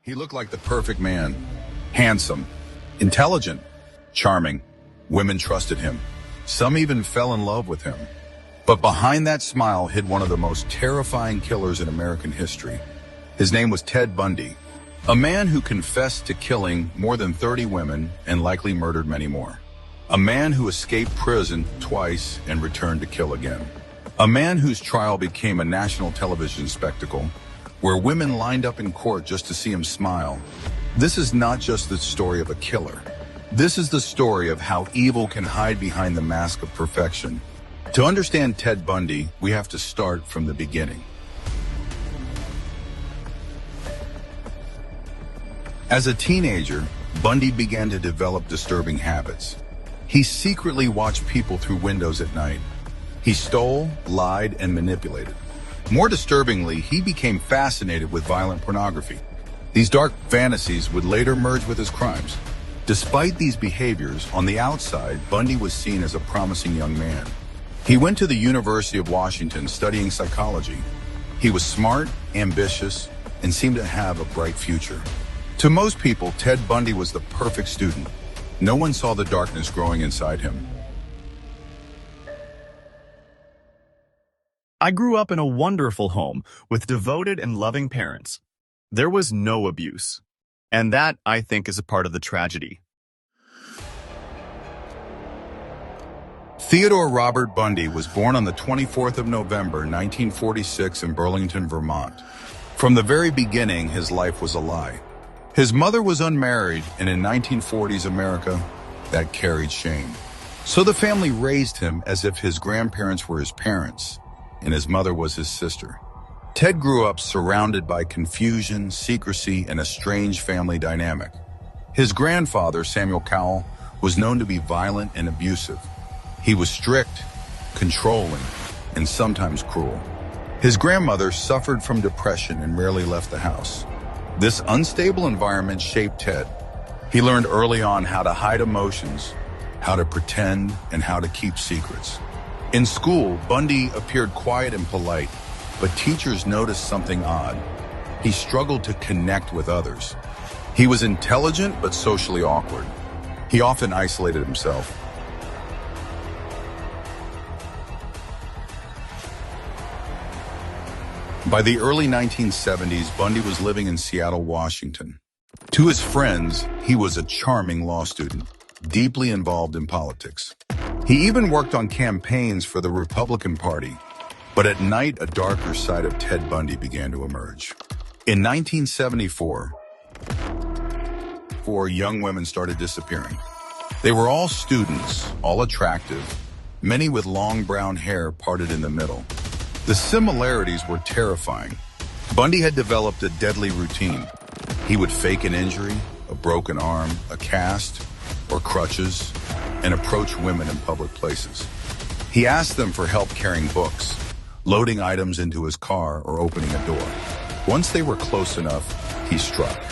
He looked like the perfect man. Handsome, intelligent, charming. Women trusted him. Some even fell in love with him. But behind that smile hid one of the most terrifying killers in American history. His name was Ted Bundy, a man who confessed to killing more than 30 women and likely murdered many more. A man who escaped prison twice and returned to kill again. A man whose trial became a national television spectacle, where women lined up in court just to see him smile. This is not just the story of a killer. This is the story of how evil can hide behind the mask of perfection. To understand Ted Bundy, we have to start from the beginning. As a teenager, Bundy began to develop disturbing habits. He secretly watched people through windows at night. He stole, lied, and manipulated. More disturbingly, he became fascinated with violent pornography. These dark fantasies would later merge with his crimes. Despite these behaviors, on the outside, Bundy was seen as a promising young man. He went to the University of Washington studying psychology. He was smart, ambitious, and seemed to have a bright future. To most people, Ted Bundy was the perfect student. No one saw the darkness growing inside him. I grew up in a wonderful home with devoted and loving parents. There was no abuse. And that, I think, is a part of the tragedy. Theodore Robert Bundy was born on the 24th of November, 1946 in Burlington, Vermont. From the very beginning, his life was a lie. His mother was unmarried, and in 1940s America, that carried shame. So the family raised him as if his grandparents were his parents, and his mother was his sister. Ted grew up surrounded by confusion, secrecy, and a strange family dynamic. His grandfather, Samuel Cowell, was known to be violent and abusive. He was strict, controlling, and sometimes cruel. His grandmother suffered from depression and rarely left the house. This unstable environment shaped Ted. He learned early on how to hide emotions, how to pretend, and how to keep secrets. In school, Bundy appeared quiet and polite, but teachers noticed something odd. He struggled to connect with others. He was intelligent but socially awkward. He often isolated himself. By the early 1970s, Bundy was living in Seattle, Washington. To his friends, he was a charming law student, deeply involved in politics. He even worked on campaigns for the Republican Party. But at night, a darker side of Ted Bundy began to emerge. In 1974, 4 young women started disappearing. They were all students, all attractive, many with long brown hair parted in the middle. The similarities were terrifying. Bundy had developed a deadly routine. He would fake an injury, a broken arm, a cast, or crutches, and approach women in public places. He asked them for help carrying books, loading items into his car, or opening a door. Once they were close enough, he struck.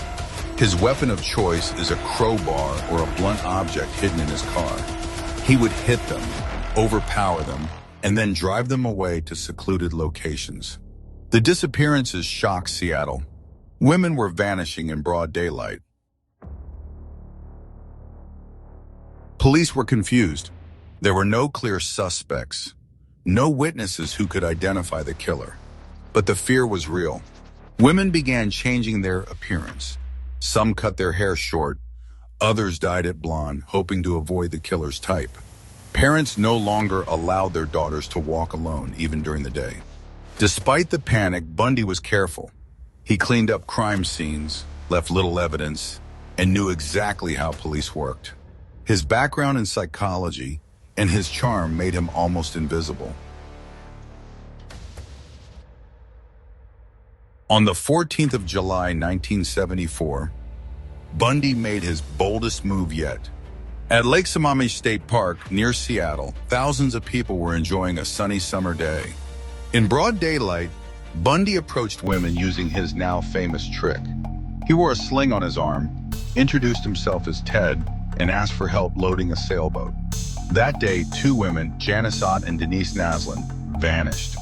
His weapon of choice is a crowbar or a blunt object hidden in his car. He would hit them, overpower them, and then drive them away to secluded locations. The disappearances shocked Seattle. Women were vanishing in broad daylight. Police were confused. There were no clear suspects, no witnesses who could identify the killer. But the fear was real. Women began changing their appearance. Some cut their hair short, others dyed it blonde, hoping to avoid the killer's type. Parents no longer allowed their daughters to walk alone, even during the day. Despite the panic, Bundy was careful. He cleaned up crime scenes, left little evidence, and knew exactly how police worked. His background in psychology and his charm made him almost invisible. On the 14th of July, 1974, Bundy made his boldest move yet. At Lake Sammamish State Park, near Seattle, thousands of people were enjoying a sunny summer day. In broad daylight, Bundy approached women using his now famous trick. He wore a sling on his arm, introduced himself as Ted, and asked for help loading a sailboat. That day, 2 women, Janice Ott and Denise Naslin, vanished.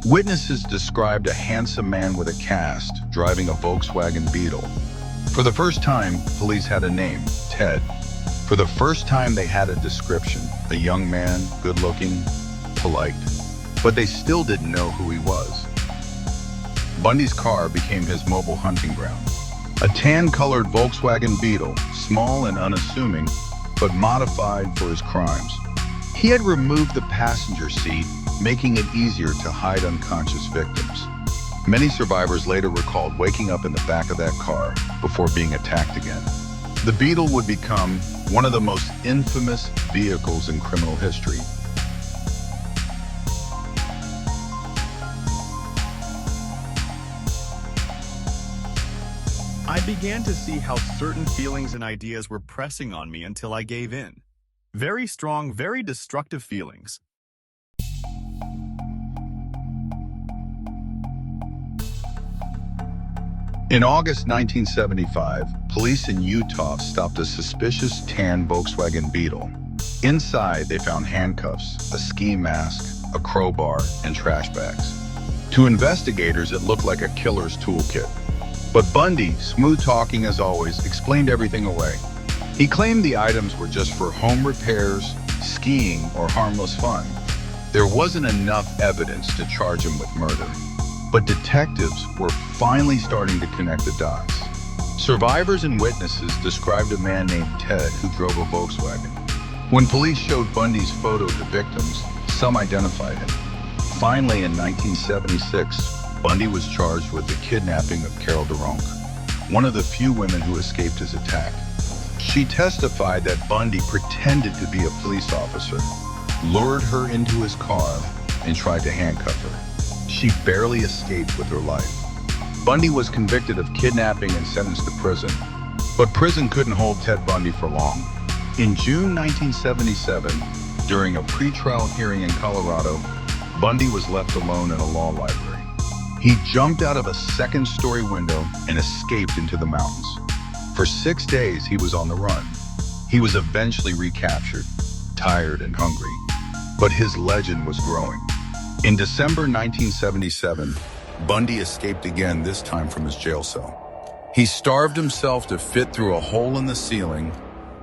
Witnesses described a handsome man with a cast driving a Volkswagen Beetle. For the first time, police had a name, Ted. For the first time, they had a description, a young man, good-looking, polite. But they still didn't know who he was. Bundy's car became his mobile hunting ground. A tan-colored Volkswagen Beetle, small and unassuming, but modified for his crimes. He had removed the passenger seat, making it easier to hide unconscious victims. Many survivors later recalled waking up in the back of that car before being attacked again. The Beetle would become one of the most infamous vehicles in criminal history. I began to see how certain feelings and ideas were pressing on me until I gave in. Very strong, very destructive feelings. In August 1975, police in Utah stopped a suspicious tan Volkswagen Beetle. Inside, they found handcuffs, a ski mask, a crowbar, and trash bags. To investigators, it looked like a killer's toolkit. But Bundy, smooth-talking as always, explained everything away. He claimed the items were just for home repairs, skiing, or harmless fun. There wasn't enough evidence to charge him with murder. But detectives were finally starting to connect the dots. Survivors and witnesses described a man named Ted who drove a Volkswagen. When police showed Bundy's photo to victims, some identified him. Finally, in 1976, Bundy was charged with the kidnapping of Carol DeRonk, one of the few women who escaped his attack. She testified that Bundy pretended to be a police officer, lured her into his car, and tried to handcuff her. She barely escaped with her life. Bundy was convicted of kidnapping and sentenced to prison, but prison couldn't hold Ted Bundy for long. In June 1977, during a pretrial hearing in Colorado, Bundy was left alone in a law library. He jumped out of a second-story window and escaped into the mountains. For 6 days, he was on the run. He was eventually recaptured, tired and hungry, but his legend was growing. In December 1977, Bundy escaped again, this time from his jail cell. He starved himself to fit through a hole in the ceiling,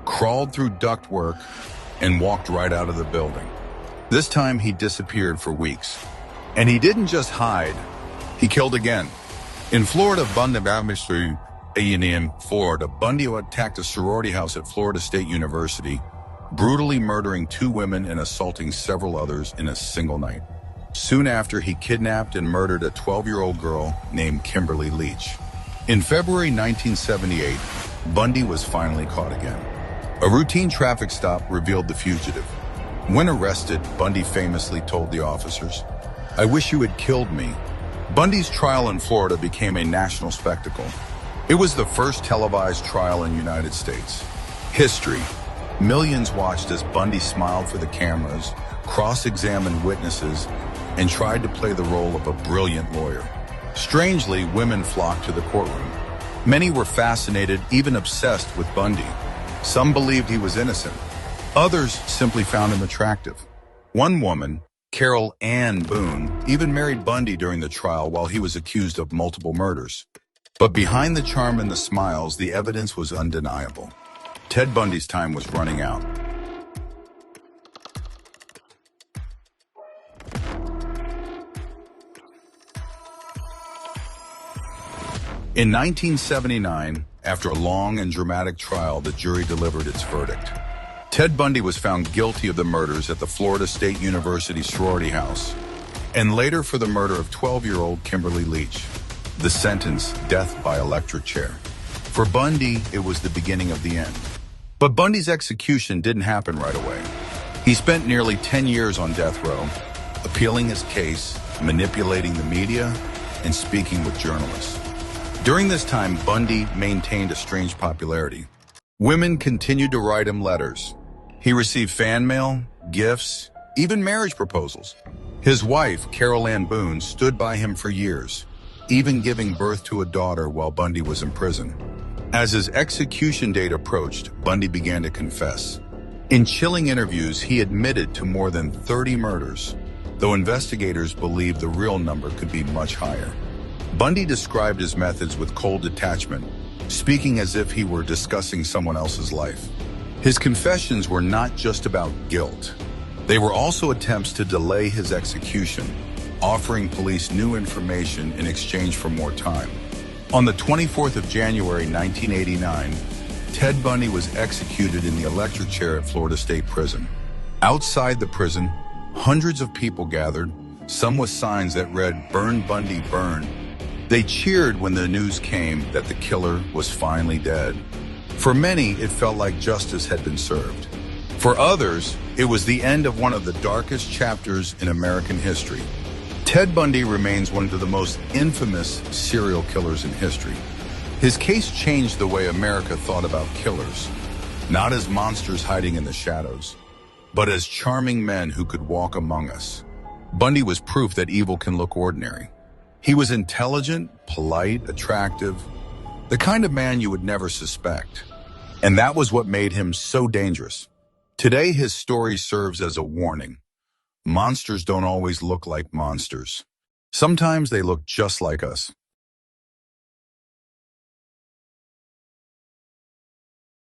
crawled through ductwork, and walked right out of the building. This time, he disappeared for weeks. And he didn't just hide, he killed again. In Florida, Bundy attacked a sorority house at Florida State University, brutally murdering 2 women and assaulting several others in a single night. Soon after, he kidnapped and murdered a 12-year-old girl named Kimberly Leach. In February 1978, Bundy was finally caught again. A routine traffic stop revealed the fugitive. When arrested, Bundy famously told the officers, "I wish you had killed me." Bundy's trial in Florida became a national spectacle. It was the first televised trial in the United States. History. Millions watched as Bundy smiled for the cameras, cross-examined witnesses, and tried to play the role of a brilliant lawyer. Strangely, women flocked to the courtroom. Many were fascinated, even obsessed with Bundy. Some believed he was innocent. Others simply found him attractive. One woman, Carol Ann Boone, even married Bundy during the trial while he was accused of multiple murders. But behind the charm and the smiles, the evidence was undeniable. Ted Bundy's time was running out. In 1979, after a long and dramatic trial, the jury delivered its verdict. Ted Bundy was found guilty of the murders at the Florida State University sorority house, and later for the murder of 12-year-old Kimberly Leach. The sentence, death by electric chair. For Bundy, it was the beginning of the end. But Bundy's execution didn't happen right away. He spent nearly 10 years on death row, appealing his case, manipulating the media, and speaking with journalists. During this time, Bundy maintained a strange popularity. Women continued to write him letters. He received fan mail, gifts, even marriage proposals. His wife, Carol Ann Boone, stood by him for years, even giving birth to a daughter while Bundy was in prison. As his execution date approached, Bundy began to confess. In chilling interviews, he admitted to more than 30 murders, though investigators believed the real number could be much higher. Bundy described his methods with cold detachment. speaking as if he were discussing someone else's life. His confessions were not just about guilt. They were also attempts to delay his execution, offering police new information in exchange for more time. On the 24th of January 1989, Ted Bundy was executed in the electric chair at Florida State Prison. Outside the prison, hundreds of people gathered, some with signs that read, "Burn Bundy, burn." They cheered when the news came that the killer was finally dead. For many, it felt like justice had been served. For others, it was the end of one of the darkest chapters in American history. Ted Bundy remains one of the most infamous serial killers in history. His case changed the way America thought about killers, not as monsters hiding in the shadows, but as charming men who could walk among us. Bundy was proof that evil can look ordinary. He was intelligent, polite, attractive, the kind of man you would never suspect. And that was what made him so dangerous. Today, his story serves as a warning. Monsters don't always look like monsters. Sometimes they look just like us.